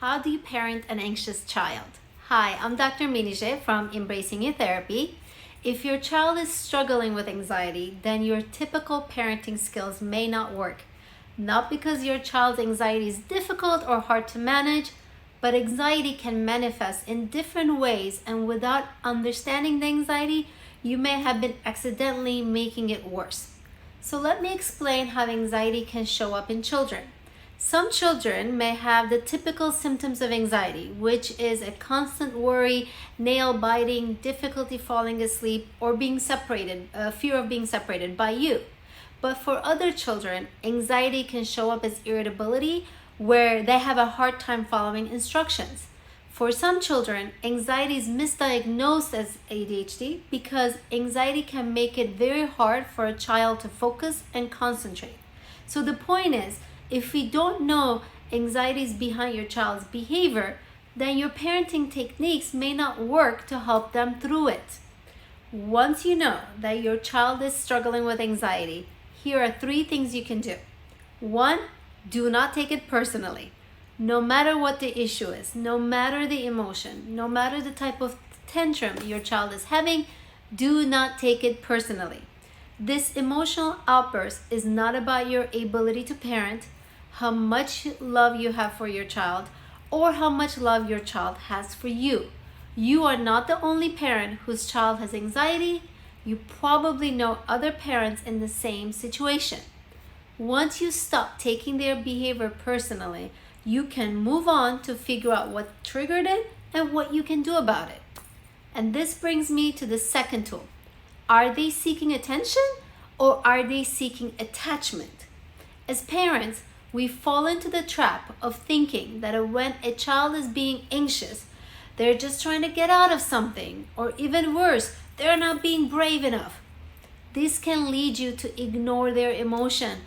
How do you parent an anxious child? Hi, I'm Dr. Menije from Embracing You Therapy. If your child is struggling with anxiety, then your typical parenting skills may not work. Not because your child's anxiety is difficult or hard to manage, but anxiety can manifest in different ways, and without understanding the anxiety, you may have been accidentally making it worse. So let me explain how anxiety can show up in children. Some children may have the typical symptoms of anxiety, which is a constant worry, nail biting, difficulty falling asleep, or being separated, fear of being separated by you. But for other children, anxiety can show up as irritability, where they have a hard time following instructions. For some children, anxiety is misdiagnosed as ADHD because anxiety can make it very hard for a child to focus and concentrate. So the point is, if we don't know anxiety is behind your child's behavior, then your parenting techniques may not work to help them through it. Once you know that your child is struggling with anxiety, here are 3 things you can do. 1, do not take it personally. No matter what the issue is, no matter the emotion, no matter the type of tantrum your child is having, do not take it personally. This emotional outburst is not about your ability to parent, how much love you have for your child, or how much love your child has for you. You are not the only parent whose child has anxiety. You probably know other parents in the same situation. Once you stop taking their behavior personally, you can move on to figure out what triggered it and what you can do about it. And this brings me to the second tool. Are they seeking attention or are they seeking attachment? As parents, we fall into the trap of thinking that when a child is being anxious, they're just trying to get out of something, or even worse, they're not being brave enough. This can lead you to ignore their emotion.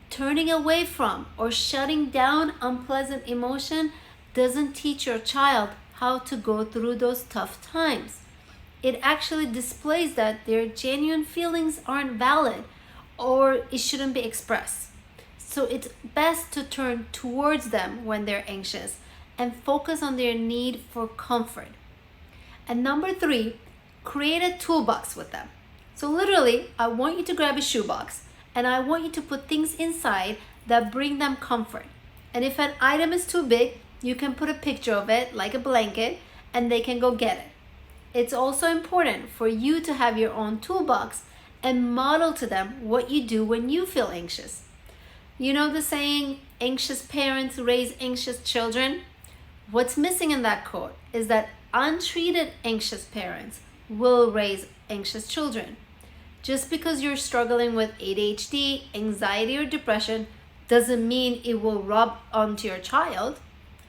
Turning away from or shutting down unpleasant emotion doesn't teach your child how to go through those tough times. It actually displays that their genuine feelings aren't valid or it shouldn't be expressed. So it's best to turn towards them when they're anxious and focus on their need for comfort. And number 3, create a toolbox with them. So literally, I want you to grab a shoebox and I want you to put things inside that bring them comfort. And if an item is too big, you can put a picture of it like a blanket and they can go get it. It's also important for you to have your own toolbox and model to them what you do when you feel anxious. You know the saying, anxious parents raise anxious children? What's missing in that quote is that untreated anxious parents will raise anxious children. Just because you're struggling with ADHD, anxiety, or depression doesn't mean it will rub onto your child.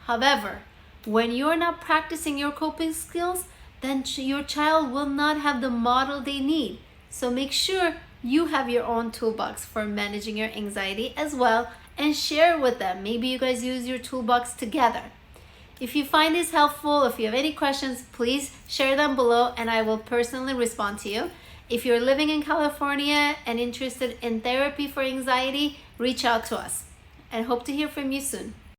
However, when you're not practicing your coping skills, then your child will not have the model they need. So make sure you have your own toolbox for managing your anxiety as well and share with them. Maybe you guys use your toolbox together. If you find this helpful, if you have any questions, please share them below and I will personally respond to you. If you're living in California and interested in therapy for anxiety, reach out to us and hope to hear from you soon.